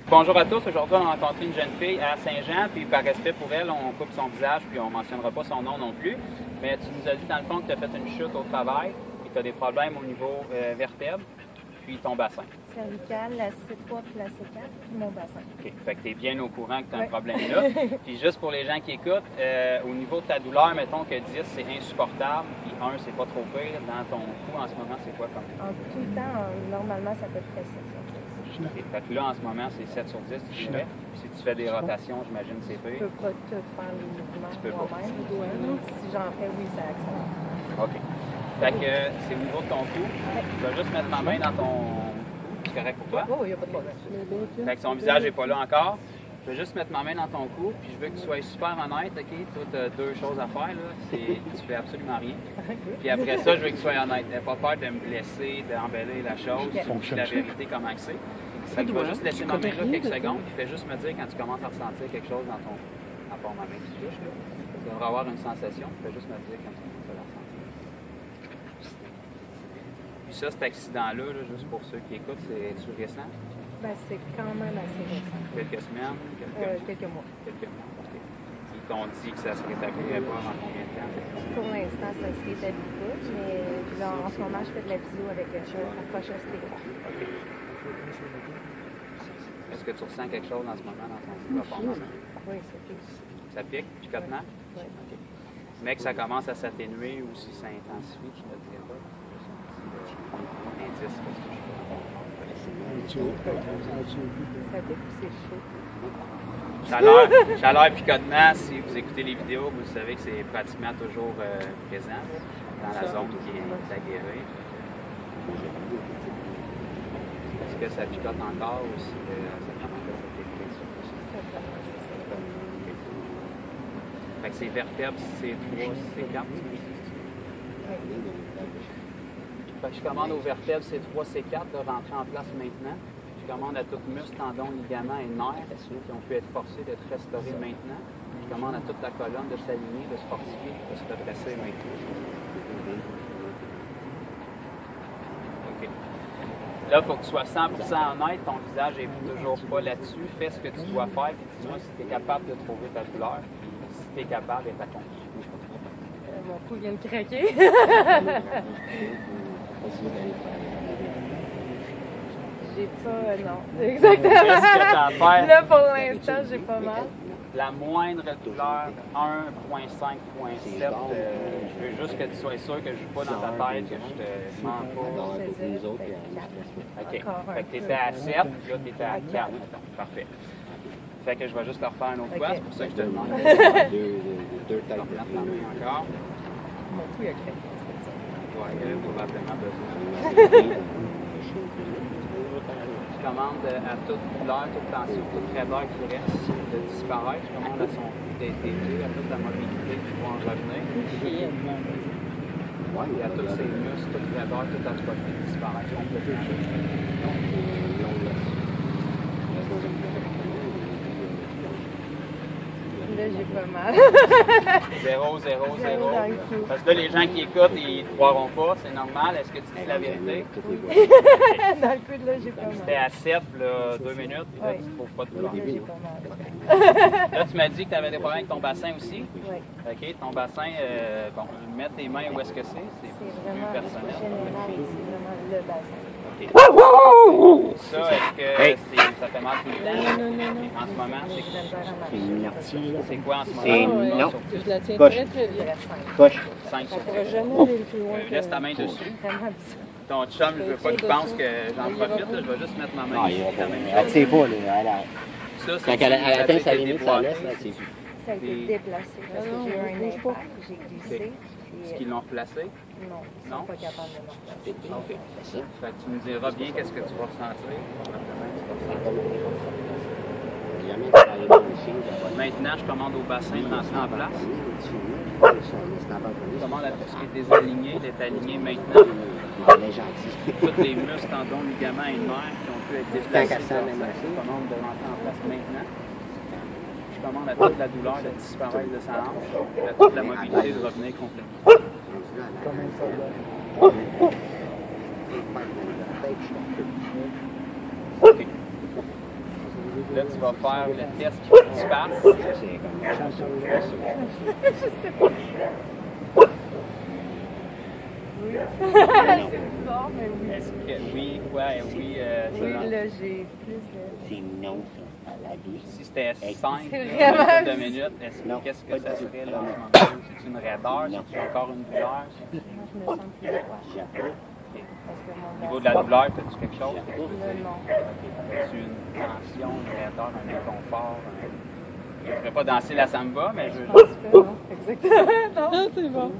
Bonjour à tous, aujourd'hui on a rencontré une jeune fille à Saint-Jean, puis par respect pour elle, on coupe son visage, puis on ne mentionnera pas son nom non plus. Mais tu nous as dit dans le fond que tu as fait une chute au travail, puis tu as des problèmes au niveau vertèbre, puis ton bassin. Cervicale, la C3 puis la C4, puis mon bassin. OK, fait que tu es bien au courant que tu as un problème là. Puis juste pour les gens qui écoutent, au niveau de ta douleur, mettons que 10 c'est insupportable, puis 1 c'est pas trop pire, dans ton cou en ce moment c'est quoi comme? En tout le temps, normalement ça peut être facile. Okay. Fait que là, en ce moment, c'est 7 sur 10, tu dirais. Puis si tu fais des rotations, j'imagine que c'est pire. Je peux pas tout faire les mouvements moi-même. Si j'en fais, oui, ça accélère. OK. Fait que c'est au niveau de ton cou. Je vais juste mettre ma main dans ton cou. C'est correct pour toi? Oh, il n'y a pas de problème. Fait que son visage n'est pas là encore. Je vais juste mettre ma main dans ton cou, puis je veux que tu sois super honnête, OK? Toi, tu as deux choses à faire, là. Tu fais absolument rien. Puis après ça, je veux que tu sois honnête. N'aie pas peur de me blesser, d'embellir la chose, puis la vérité, comment que c'est. Fait que je vais juste laisser ma main là quelques secondes, puis fais juste me dire quand tu commences à ressentir quelque chose dans ton... à part ma main qui touche, là. Tu devrais avoir une sensation, fais juste me dire quand tu commences à la ressentir. Puis ça, cet accident-là, là, juste pour ceux qui écoutent, c'est-tu récent? Ben, c'est quand même assez récent. Quelques semaines? Quelques mois. Quelques mois, OK. Ils t'ont dit que ça se rétablirait pas dans combien de temps? Pour l'instant, ça se rétablit pas, mais là, en ce moment, je fais de la physio avec l'approche ostéopathe. OK. Est-ce que tu ressens quelque chose en ce moment dans ton cou à part ma main? Oui, ça pique. Ça pique, picotement? Oui. OK. Mais que ça commence à s'atténuer ou si ça intensifie, je ne te dirais pas. Indice, parce que Ça pique ou c'est chaud? Chaleur, picotement, si vous écoutez les vidéos, vous savez que c'est pratiquement toujours présent dans la zone qui est aguerrée. Est-ce que ça picote encore ou si ça commence à s'atténuer? Fait que ces vertèbres, c'est 3, c'est 4, tu me dis? Fait que je commande aux vertèbres C3, C4 de rentrer en place maintenant. Je commande à tout muscle, tendon, ligament et nerfs qui ont pu être forcés d'être restaurés maintenant. Je commande à toute la colonne de s'aligner, de se fortifier, de se redresser maintenant. OK. Là, il faut que tu sois 100% honnête. Ton visage n'est toujours pas là-dessus. Fais ce que tu dois faire et dis-moi si tu es capable de trouver ta douleur. Si tu es capable, est accompli. Mon cou vient de craquer. J'ai pas... non. Exactement. Là, pour l'instant, j'ai pas mal. La moindre douleur, 1.5.7, je veux juste que tu sois sûr que je ne joue pas dans ta tête, que je te mens pas. OK. Fait que tu étais à 7, puis là, tu étais à 4. Parfait. Fait que je vais juste le refaire une autre fois, c'est pour ça que je te demande. Deux têtes de encore. Mon cou, il a craqué. Oui, il y a probablement besoin. Je commande à toute douleur, toute tension, toute raideur qui reste de disparaître. Je commande à son cou d'être élevé, à toute la mobilité qui va en revenir. Et à tous ses muscles, toute raideur, toute atrophie de disparaître complètement. Là, j'ai pas mal. 0, 0, 0. Parce que là, les gens qui écoutent, ils ne croiront pas, c'est normal. Est-ce que tu dis la vérité? Dans le coup de là, j'ai pas mal. C'était à 7, là, 2 minutes, puis là, tu ne trouves pas de douleur. J'ai pas mal. Là, tu m'as dit que tu avais des problèmes avec ton bassin aussi. Oui. OK, ton bassin, bon, mettre tes mains où est-ce que c'est vraiment plus personnel. Général, c'est vraiment le bassin. OK. Ça, est-ce que ça fait mal tout le temps? Non. En ce moment, c'est quoi en ce moment? Non. Je la tiens Gauche. très bien. Gauche. 5 sur Ça pourrait jamais aller le plus loin. Laisse ta main dessus. Vraiment bizarre. Ton chum, je veux pas qu'il pense que j'en profite, là, je vais juste mettre ma main ici. Elle tire pas, là. Ça, Quand elle atteint sa limite, ça laisse, là, c'est Ça a été déplacé parce que j'ai eu un impact, j'ai glissé. Est-ce qu'ils l'ont replacé? Non, ils sont pas capables de me replacer. OK. Fait que tu nous diras bien qu'est-ce que tu vas ressentir. Maintenant, je commande au bassin de rentrer en place. Je commande à tout ce qui est désaligné, d'être aligné maintenant. Tous les muscles, tendons, ligaments et nerfs qui ont pu être déplacés. Je commande de rentrer en place maintenant. Je commande à toute la douleur de disparaître de sa hanche, à toute la mobilité de revenir complètement. OK. Là, tu vas faire le test qu'il faut que tu fasses. C'est comme Je sais pas. Oui. C'est bizarre, mais oui. Est-ce que oui, ouais, oui, Oui, ça, là, j'ai plus de... c'est non, ça, à la vie. si c'était 5 C'est vraiment minutes, Non, qu'est-ce que pas ça du tout. serait là en ce moment? C'est une raideur? Non. C'est encore une douleur? Moi, je me sens plus droit. J'avoue. Parce que mon Au niveau de la douleur, as-tu quelque chose? Là, non. As-tu une tension, une raideur, un inconfort? Je ne ferais pas danser la samba, mais je Je pense que non. Exactement. Non, c'est bon.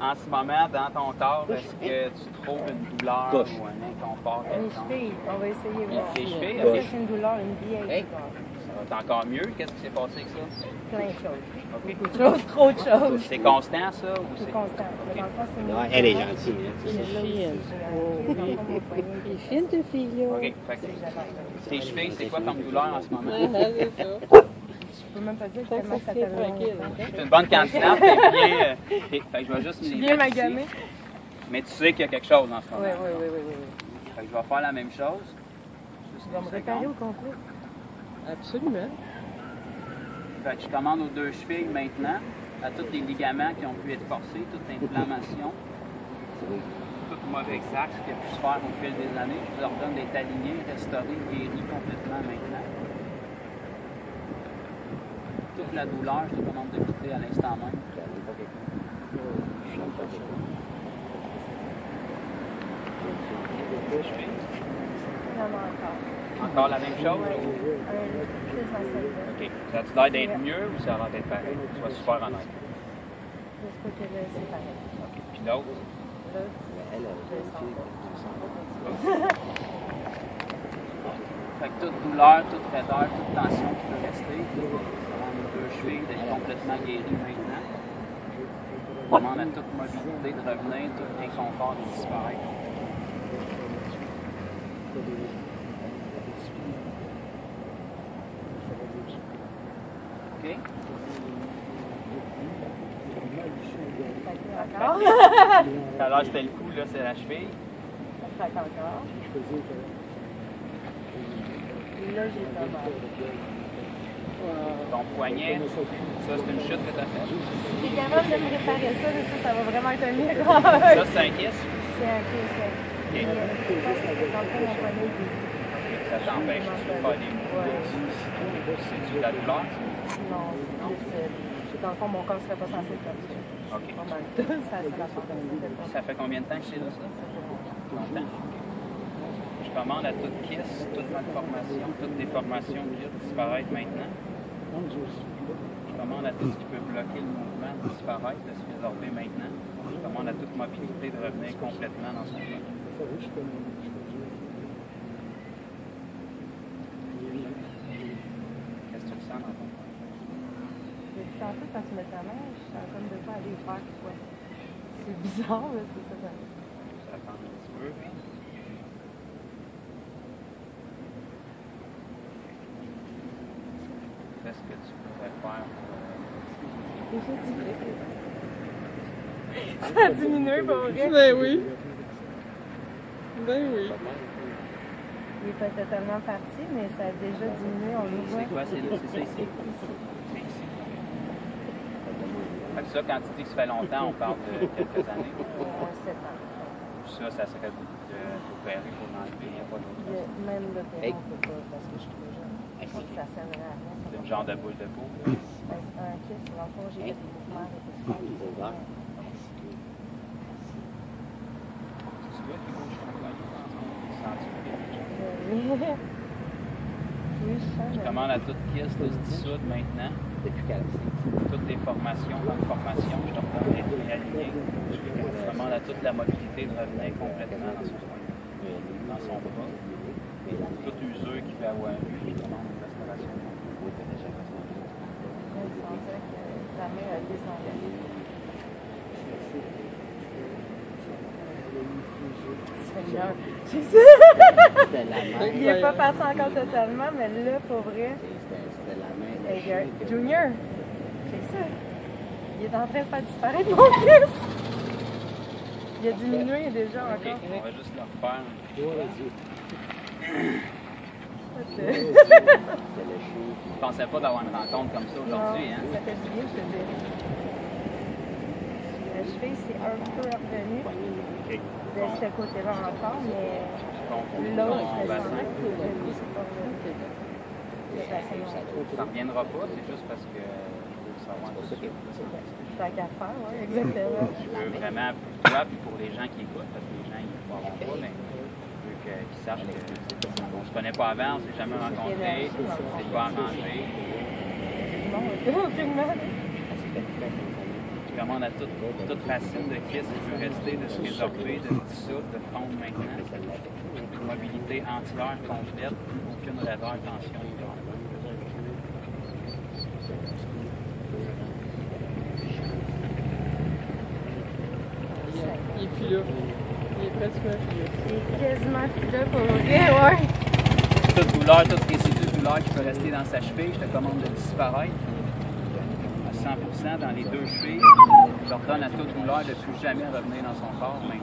en ce moment, dans ton corps, est-ce que tu trouves une douleur Gauche. ou un inconfort Mes quelconque? chevilles, on va essayer de voir. Les chevilles, Ça, ok. c'est une douleur, une vieille Hey. douleur. Ça va être encore mieux? Qu'est-ce qui s'est passé avec ça? Plein de choses. OK. Beaucoup de choses, trop de choses. C'est constant, ça? Ou C'est constant. Mais dans le fond, c'est Ouais, elle est gentille. Hein. C'est fine. Il est fine, ta fille, là. OK. Fait que tes chevilles, c'est quoi comme douleur en ce moment? C'est ça. Je peux même pas dire Faut que tellement ça ça se fait fait tranquille. longtemps. C'est une bonne candidate, t'es bien. Fait que je vais juste Je suis les bien mettre ici. maganée. Mais tu sais qu'il y a quelque chose en ce moment. Oui. Fait que je vais faire la même chose. Juste Tu vas me une réparer seconde. au complet. Absolument. Fait que je commande aux 2 chevilles maintenant, à tous les ligaments qui ont pu être forcés, toute l'inflammation, tout mauvais axe qui a pu se faire au fil des années. Je vous ordonne d'être alignés, restaurés, guéris complètement maintenant. Toute la douleur, je te demande de quitter à l'instant même. Cheville. Non, non, encore. Encore la même chose? Plus dans celle-là. OK. Ça a-tu l'air d'être mieux ou ça a l'air d'être pareil? Sois super honnête. J'espère que là, c'est pareil. Puis l'autre? Là, Elle, je le sens pas. Fait que toute douleur, toute raideur, toute tension qui peut rester, demande aux 2 chevilles d'être complètement guéries maintenant. Demande à toute mobilité de revenir, tout inconfort de disparaître. OK? Encore. Tout à l'heure, c'était le cou, là, c'est la cheville. Fait encore. Et là, j'ai pas mal. Ton poignet, ça, c'est une chute que tu as faite. Si t'es capable de me réparer ça, mais ça va vraiment être un miracle. Ça, c'est un kiss. C'est un kiss, ouais. OK. Et, je pense que c'est dans le fond, mon poignet, Ça t'empêche de faire des mouvements. C'est-tu de la douleur? non, plus, dans le fond, mon corps serait pas censé être comme ça. OK. Pas mal. Ça serait la part comme ça. Ça fait combien de temps que c'est là, ça? Longtemps. Je commande à toute kiss, toute malformation, toute déformation de l'île disparaître maintenant. Je commande à tout ce qui peut bloquer le mouvement de disparaître, de se résorber maintenant. Je commande à toute mobilité de revenir complètement dans son corps. Qu'est-ce que tu ressens dans ton corps? Depuis tantôt, quand tu mets ta main, je sens comme de pas aller faire quoi. C'est bizarre, là, c'est ça. Ça attend un petit peu. Qu'est-ce que tu pourrais faire pour... Ça a diminué, pas vrai? Ben oui. Ben oui. Il n'est pas totalement parti, mais ça a déjà diminué, on le voit. C'est quoi? C'est ça ici? C'est ici. Fait que ça, quand tu dis que ça fait longtemps, on parle de quelques années. 7 ans. Ça serait d'opérer pour l'enlever. Il n'y a pas d'autre façon. Même le terrain, on ne peut pas, parce que je suis trop jeune. Je pense que ça servirait à rien. C'est une genre de boule de peau. Ben, c'est un kit, dans le fond, j'ai fait des mouvements répétitifs. C'est toi qui bouge ton poignet en ce moment. Sens-tu Oui, je sens. Je commande à toute pièce de se dissoudre maintenant. Depuis quand? Toutes les formations, malformations, je te redonne d'être réaligné. Je commande à toute la mobilité de revenir complètement dans son poignet, dans son bras. Tout useux qui peut avoir eu, je commande une restauration. Je sentais que ta main a descendu. Seigneur, je sais. C'était la main. Il n'est pas parti encore totalement, mais là, pour vrai, C'était la main. Junior, c'est ça. Il est en train de faire disparaître mon fils. Il a diminué déjà OK, encore. on va juste le refaire. C'est le chou. Je pensais pas d'avoir une rencontre comme ça aujourd'hui, hein? Ça fait du bien, je te dis. La cheville, c'est un peu revenu de ce côté-là encore, mais l'autre, Ton bassin. c'est pas revenu. Le bassin, non. Ça reviendra pas, c'est juste parce que je veux savoir tout ça. Tant qu'à faire, oui, exactement. Je veux vraiment, pour toi, puis pour les gens qui écoutent, parce que les gens, ils ne voient pas, mais je veux qu'ils sachent qu'on ne se connaît pas avant, on ne s'est jamais rencontrés, c'est pas arrangé. Non, aucunement. Je commande à toute racine de kiss qui veut rester, de se résorber, de se dissoudre, de fondre maintenant. Une mobilité entière, complète, aucune raideur, tension. Il est plus là. Il est presque plus là. Il est quasiment plus là pour vrai, ouais. Toute douleur, toute résidus de douleur qui peut rester dans sa cheville, je te commande de disparaître à 100% dans les deux chevilles. Je ordonne à toute douleur de ne plus jamais revenir dans son corps. Mais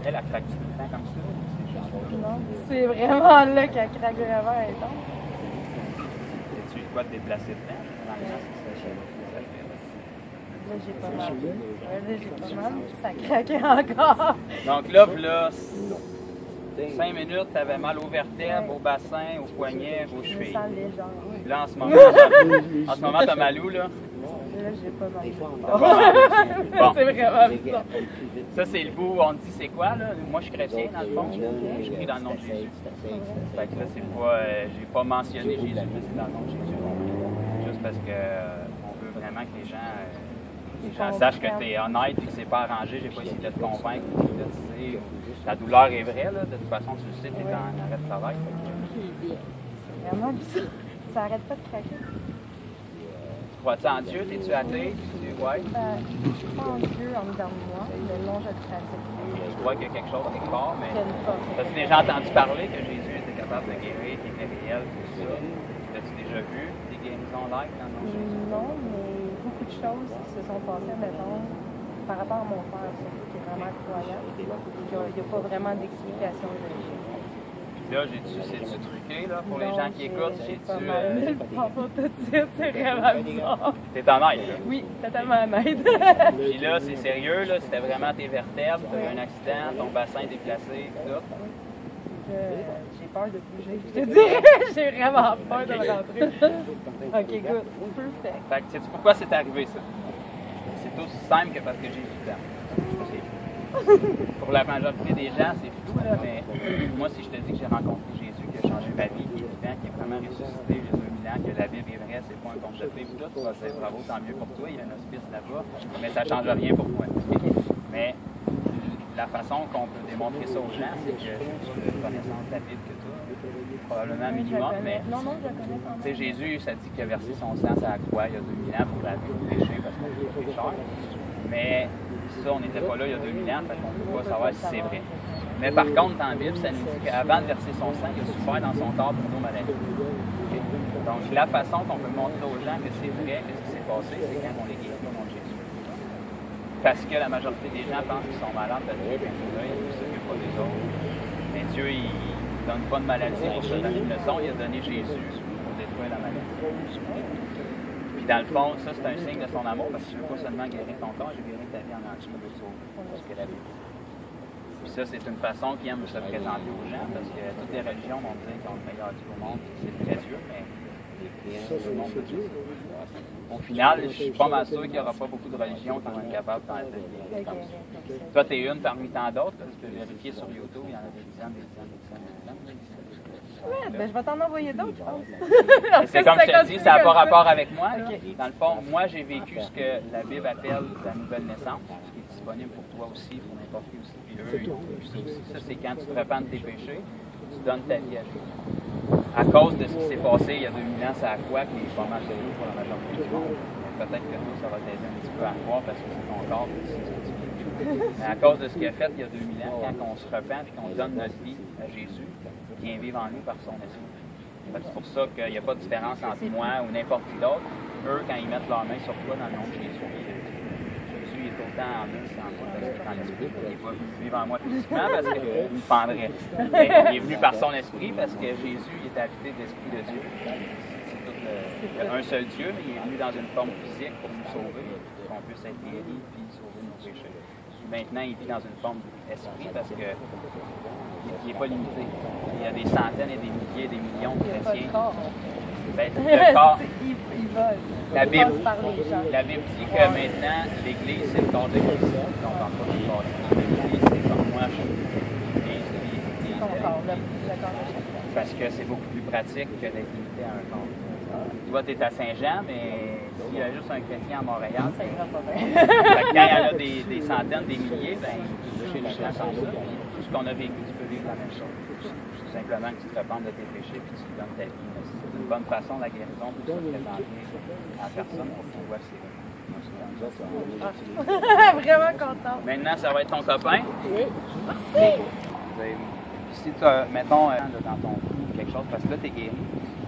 elle a craqué tout le temps comme ça. Non, c'est vraiment là qu'elle craque vraiment intense. Tu dois te déplacer dedans. Là, j'ai pas mal. Là, j'ai pas mal. Ça craquait encore. Donc là, 5 minutes, tu avais mal aux vertèbres, au bassin, aux poignets, aux Je me chevilles. sens légère. Là, en ce moment, tu as mal où, là? Là, j'ai pas mal. T'as pas mal. Bon. C'est vraiment bizarre. Ça, c'est le bout où on te dit c'est quoi, là? Moi, je suis chrétien, dans le fond. Je prie dans le nom de Jésus. Fait que là, c'est pas... j'ai pas mentionné Jésus, mais c'est dans le nom de Jésus. Juste parce que on veut vraiment que les gens sachent que tu es honnête et que c'est pas arrangé. J'ai pas essayé de te convaincre ou de t'hypnotiser. Ta douleur est vraie, là. De toute façon, tu le sais, tu es en arrêt de travail. C'est vraiment bizarre. Ça arrête pas de craquer. Crois-tu en Dieu? T'es-tu athée? Ouais. Je crois en Dieu en dedans de moi, mais non, je le pratique. Je crois qu'il y a quelque chose quelque part, mais... Quelle force. As-tu déjà entendu parler que Jésus était capable de guérir, qu'il était réel, tout ça? L'as-tu déjà vu des guérisons live dans le nom de Jésus? Non, mais beaucoup de choses se sont passées, mettons, par rapport à mon père, surtout, qui est vraiment croyant. Il n'y a pas vraiment d'explication logique. Là, c'est-tu truqué, là, pour les gens qui écoutent? J'ai pas J'ai-tu... mal. Je le prends pas tout de suite, c'est vraiment bizarre. T'es honnête, là? Oui, totalement honnête. Puis là, c'est sérieux, là, c'était vraiment tes vertèbres, t'as eu un accident, ton bassin déplacé, tout. J'ai peur de bouger, je te dirais. J'ai vraiment peur de me rentrer. OK, good. Perfect. Fait que sais-tu pourquoi c'est arrivé, ça? C'est aussi simple que parce que Jésus t'aime. Pour la majorité des gens, c'est fou, là, mais moi, si je te dis que j'ai rencontré Jésus, qui a changé ma vie, qui est vivant, qui est vraiment ressuscité il y a 2000 ans, que la Bible est vraie, c'est pas un conte de fées, tout, tu vas dire bravo, tant mieux pour toi, il y a un hospice là-bas, mais ça ne change rien pour moi. Mais la façon qu'on peut démontrer ça aux gens, c'est que j'ai une connaissance de la Bible que toi, probablement un minimum, mais Non, je la connais pas. tu sais, Jésus, ça dit qu'il a versé son sang à la croix il y a 2000 ans pour laver le péché parce qu'on est pécheur. Mais ça, on n'était pas là il y a 2000 ans, fait qu'on ne peut pas savoir si c'est vrai. Mais par contre, dans la Bible, ça nous dit qu'avant de verser son sang, il a souffert dans son corps pour nos maladies. Donc, la façon qu'on peut montrer aux gens que c'est vrai, que ce qui s'est passé, c'est quand on les guérit au nom de Jésus. Parce que la majorité des gens pensent qu'ils sont malades parce qu'ils ont un œil, ils ne s'occupent pas des autres. Mais Dieu, il ne donne pas de maladie pour te donner une leçon, il a donné Jésus pour détruire la maladie. Puis dans le fond, ça c'est un signe de son amour parce que je ne veux pas seulement guérir ton corps, je veux guérir ta vie en entier, je veux te sauver. Parce que la Bible dit. Puis ça, c'est une façon qui aime de se présenter aux gens parce que toutes les religions vont dire qu'ils ont le meilleur Dieu au monde, c'est très Dieu, mais le monde de Dieu. Au final, je suis pas mal sûr qu'il n'y aura pas beaucoup de religions qui vont être capables d'en guérir comme ça. Toi, tu es une parmi tant d'autres, tu peux vérifier sur YouTube, il y en a des dizaines, des dizaines, des dizaines. Ouais, ben, je vais t'en envoyer d'autres, je pense. C'est comme je te dis, ça n'a pas rapport avec moi. Là. Okay. Dans le fond, moi, j'ai vécu ce que la Bible appelle la nouvelle naissance, ce qui est disponible pour toi aussi, pour n'importe qui aussi. Puis eux, ils ont vécu ça aussi. Ça, c'est quand tu te repens de tes péchés, tu donnes ta vie à Jésus. À cause de ce qui s'est passé il y a 2000 ans, ça a quoi qui est pas mal de pour la majorité du monde. Peut-être que toi, ça va t'aider un petit peu à croire parce que c'est ton corps qui sait ce que tu veux. Mais à cause de ce qu'il a fait il y a 2000 ans, quand on se repent et qu'on donne notre vie à Jésus, il vient vivre en nous par son esprit. C'est pour ça qu'il n'y a pas de différence entre moi ou n'importe qui d'autre. Eux, quand ils mettent leur main sur toi dans le nom de Jésus, Jésus il est autant en nous, c'est en toi parce que dans l'esprit. Il n'est pas venu vivre en moi physiquement parce qu'il me pendrait. Mais il est venu par son esprit parce que Jésus il est habité de l'Esprit de Dieu. C'est un seul Dieu, mais il est venu dans une forme physique pour nous sauver, pour qu'on puisse être guéri puis sauver nos péchés. Maintenant, il vit dans une forme d'esprit parce que il n'est pas limité. Il y a des centaines et des milliers, des millions de chrétiens. Ben, le corps, la Bible dit que maintenant, l'Église, c'est le corps de Christ. Donc, on parle pas du corps de Christ. L'Église, c'est comme moi, je suis parce que c'est beaucoup plus pratique que d'être limité à un corps. Toi, tu es à Saint-Jean, mais s'il y a juste un chrétien à Montréal, ça ira pas bien. Quand il y en a des centaines, des milliers, ben, chez les gens comme ça. Tout ce qu'on a vécu, tu peux vivre la même chose. Tout simplement que tu te repentes de tes péchés et tu te donnes ta vie. C'est une bonne façon, la guérison, de se présenter à la personne pour pouvoir c'est. Vraiment content. Maintenant, ça va être ton copain. Oui. Merci. Si tu as, mettons, dans ton cou quelque chose, parce que là, tu es guéri,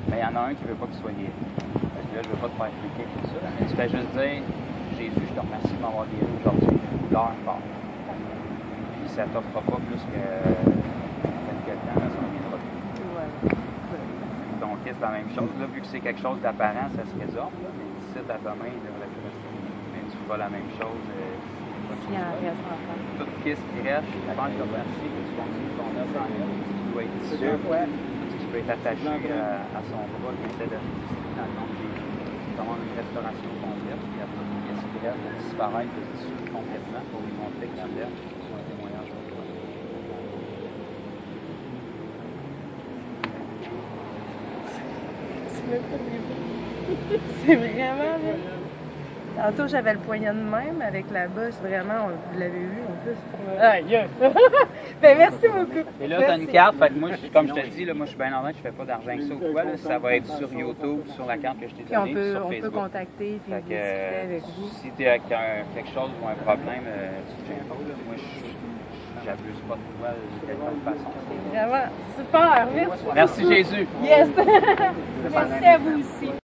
mais il y en a un qui ne veut pas que tu sois guéri. Parce que là, je ne veux pas te faire expliquer tout ça, mais tu fais juste dire Jésus, je te remercie de m'avoir guéri aujourd'hui. Douleur part. Puis ça ne t'offrira pas plus que quelques temps, là, ça ne reviendra plus. Ouais. Donc, c'est la même chose. Là, vu que c'est quelque chose d'apparent, ça se résorbe. Là, mais d'ici à demain, il devrait plus rester. Mais tu feras la même chose. Il en reste encore. Tout ce qui reste, je pense que merci que tu continues ton œuvre en lui. Tu dois être sûr. Tu peux être attaché à son bras qui essaie de résister dans le nom de Jésus. Tu demandes une restauration complète. Puis après, il ce qui reste de disparaître, de se dissoudre complètement pour lui montrer que tu l'aimes. C'est un témoignage pour toi. C'est vraiment bien. Tantôt, j'avais le poignet de même avec la bosse. Vraiment, vous l'avez vu en plus. Aïe! Ben, merci beaucoup. Et là, tu as une carte. Fait que moi, comme je te dis, là, moi, je suis bien honnête, je fais pas d'argent avec ça ou quoi. Là, ça va être sur YouTube, sur la carte que je t'ai Puis donnée, sur on Facebook. peut contacter puis discuter avec vous. Si tu as quelque chose ou un problème, tu te gênes pas. Moi, j'abuse pas de toi de quelque façon. Vraiment super. Merci. Merci Jésus. Yes. Merci à vous aussi.